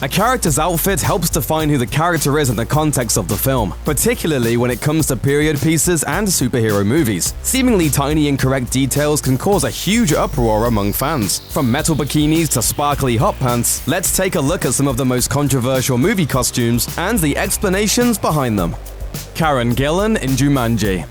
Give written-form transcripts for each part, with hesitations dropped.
A character's outfit helps define who the character is in the context of the film, particularly when it comes to period pieces and superhero movies. Seemingly tiny incorrect details can cause a huge uproar among fans. From metal bikinis to sparkly hot pants, let's take a look at some of the most controversial movie costumes and the explanations behind them. Karen Gillan in Jumanji.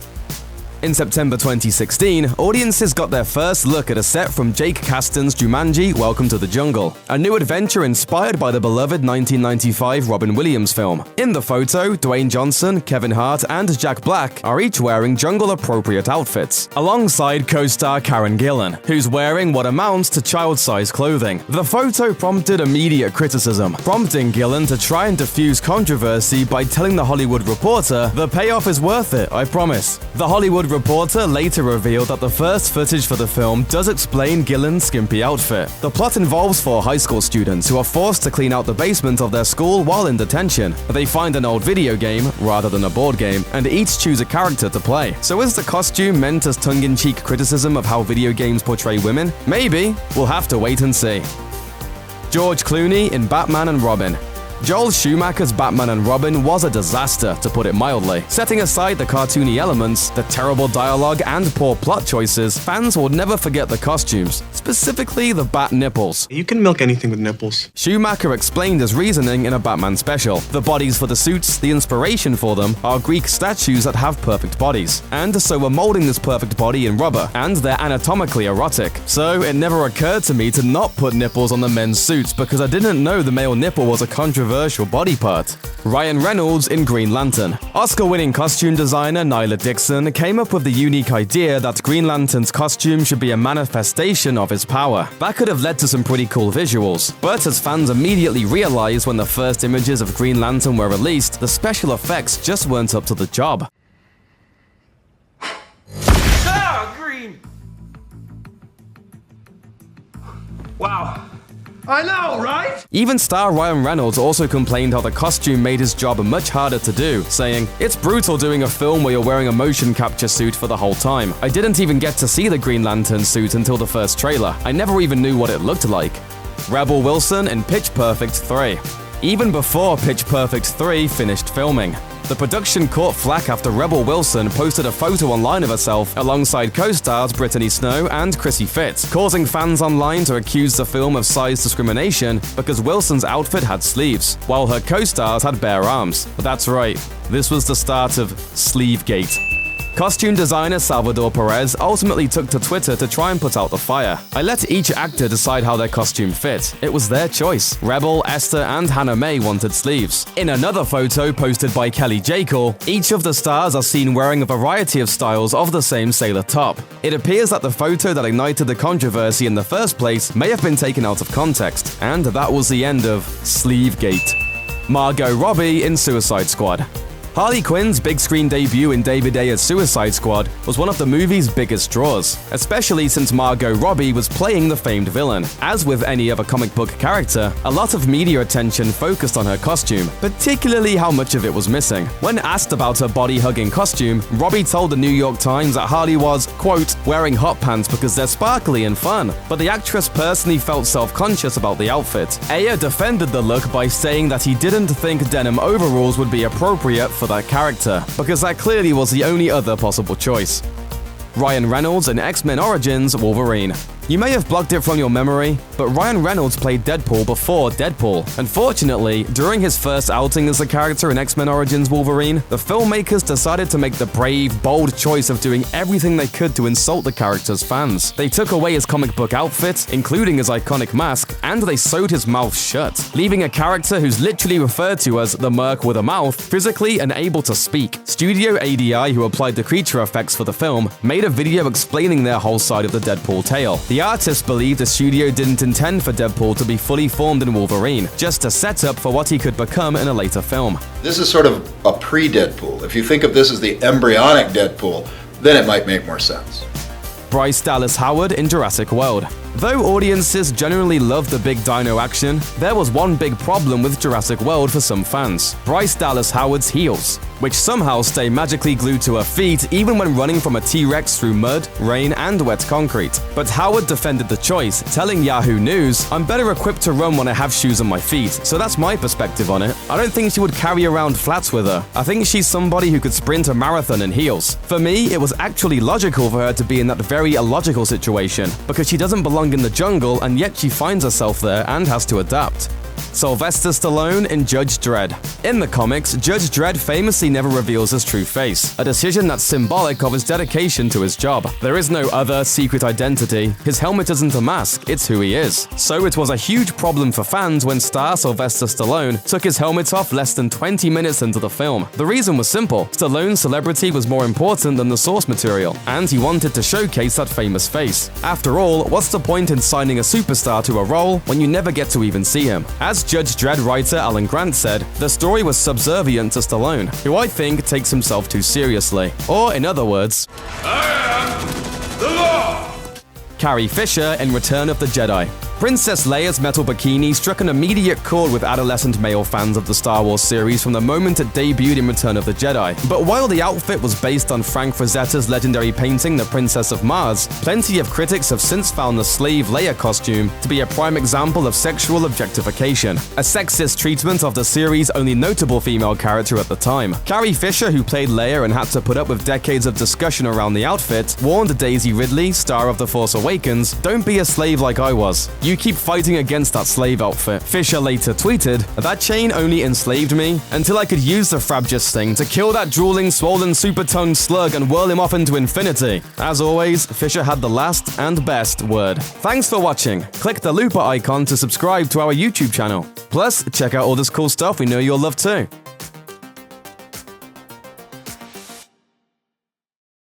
In September 2016, audiences got their first look at a set from Jake Kasdan's Jumanji: Welcome to the Jungle, a new adventure inspired by the beloved 1995 Robin Williams film. In the photo, Dwayne Johnson, Kevin Hart, and Jack Black are each wearing jungle-appropriate outfits, alongside co-star Karen Gillan, who's wearing what amounts to child-sized clothing. The photo prompted immediate criticism, prompting Gillan to try and diffuse controversy by telling The Hollywood Reporter, "The payoff is worth it, I promise." The Hollywood Reporter later revealed that the first footage for the film does explain Gillan's skimpy outfit. The plot involves 4 high school students who are forced to clean out the basement of their school while in detention. They find an old video game, rather than a board game, and each choose a character to play. So is the costume meant as tongue-in-cheek criticism of how video games portray women? Maybe. We'll have to wait and see. George Clooney in Batman and Robin. Joel Schumacher's Batman and Robin was a disaster, to put it mildly. Setting aside the cartoony elements, the terrible dialogue, and poor plot choices, fans will never forget the costumes, specifically the bat nipples. You can milk anything with nipples. Schumacher explained his reasoning in a Batman special. The bodies for the suits, the inspiration for them, are Greek statues that have perfect bodies. And so we're molding this perfect body in rubber, and they're anatomically erotic. So it never occurred to me to not put nipples on the men's suits because I didn't know the male nipple was a controversial body part. Ryan Reynolds in Green Lantern. Oscar-winning costume designer Nyla Dixon came up with the unique idea that Green Lantern's costume should be a manifestation of his power. That could have led to some pretty cool visuals, but as fans immediately realized when the first images of Green Lantern were released, the special effects just weren't up to the job. Green! Wow. I know, right? Even star Ryan Reynolds also complained how the costume made his job much harder to do, saying, "It's brutal doing a film where you're wearing a motion capture suit for the whole time. I didn't even get to see the Green Lantern suit until the first trailer. I never even knew what it looked like." Rebel Wilson in Pitch Perfect 3. Even before Pitch Perfect 3 finished filming, the production caught flack after Rebel Wilson posted a photo online of herself alongside co-stars Brittany Snow and Chrissy Fitz, causing fans online to accuse the film of size discrimination because Wilson's outfit had sleeves, while her co-stars had bare arms. But that's right, this was the start of Sleevegate. Costume designer Salvador Perez ultimately took to Twitter to try and put out the fire. "I let each actor decide how their costume fit. It was their choice. Rebel, Esther, and Hannah Mae wanted sleeves." In another photo posted by Kelly Jekyll, each of the stars are seen wearing a variety of styles of the same sailor top. It appears that the photo that ignited the controversy in the first place may have been taken out of context, and that was the end of Sleevegate. Margot Robbie in Suicide Squad. Harley Quinn's big screen debut in David Ayer's Suicide Squad was one of the movie's biggest draws, especially since Margot Robbie was playing the famed villain. As with any other comic book character, a lot of media attention focused on her costume, particularly how much of it was missing. When asked about her body-hugging costume, Robbie told the New York Times that Harley was, quote, "wearing hot pants because they're sparkly and fun," but the actress personally felt self-conscious about the outfit. Ayer defended the look by saying that he didn't think denim overalls would be appropriate for that character, because that clearly was the only other possible choice. Ryan Reynolds in X-Men Origins Wolverine. You may have blocked it from your memory, but Ryan Reynolds played Deadpool before Deadpool. Unfortunately, during his first outing as the character in X-Men Origins Wolverine, the filmmakers decided to make the brave, bold choice of doing everything they could to insult the character's fans. They took away his comic book outfit, including his iconic mask, and they sewed his mouth shut, leaving a character who's literally referred to as the Merc with a mouth, physically unable to speak. Studio ADI, who applied the creature effects for the film, made a video explaining their whole side of the Deadpool tale. The artist believed the studio didn't intend for Deadpool to be fully formed in Wolverine, just a setup for what he could become in a later film. This is sort of a pre-Deadpool. If you think of this as the embryonic Deadpool, then it might make more sense. Bryce Dallas Howard in Jurassic World. Though audiences generally love the big dino action, there was one big problem with Jurassic World for some fans: Bryce Dallas Howard's heels, which somehow stay magically glued to her feet even when running from a T-Rex through mud, rain, and wet concrete. But Howard defended the choice, telling Yahoo News, "I'm better equipped to run when I have shoes on my feet, so that's my perspective on it. I don't think she would carry around flats with her. I think she's somebody who could sprint a marathon in heels." For me, it was actually logical for her to be in that very illogical situation, because she doesn't belong in the jungle and yet she finds herself there and has to adapt. Sylvester Stallone in Judge Dredd. In the comics, Judge Dredd famously never reveals his true face, a decision that's symbolic of his dedication to his job. There is no other secret identity. His helmet isn't a mask, it's who he is. So it was a huge problem for fans when star Sylvester Stallone took his helmet off less than 20 minutes into the film. The reason was simple: Stallone's celebrity was more important than the source material, and he wanted to showcase that famous face. After all, what's the point in signing a superstar to a role when you never get to even see him? As Judge Dredd writer Alan Grant said, the story was subservient to Stallone, who I think takes himself too seriously. Or, in other words, I am the law! Carrie Fisher in Return of the Jedi. Princess Leia's metal bikini struck an immediate chord with adolescent male fans of the Star Wars series from the moment it debuted in Return of the Jedi. But while the outfit was based on Frank Frazetta's legendary painting The Princess of Mars, plenty of critics have since found the slave Leia costume to be a prime example of sexual objectification, a sexist treatment of the series' only notable female character at the time. Carrie Fisher, who played Leia and had to put up with decades of discussion around the outfit, warned Daisy Ridley, star of The Force Awakens, "Don't be a slave like I was. You keep fighting against that slave outfit." Fisher later tweeted, "That chain only enslaved me until I could use the Frabjous thing to kill that drooling, swollen, super-tongued slug and whirl him off into infinity." As always, Fisher had the last and best word. Thanks for watching. Click the looper icon to subscribe to our YouTube channel. Plus, check out all this cool stuff we know you'll love too.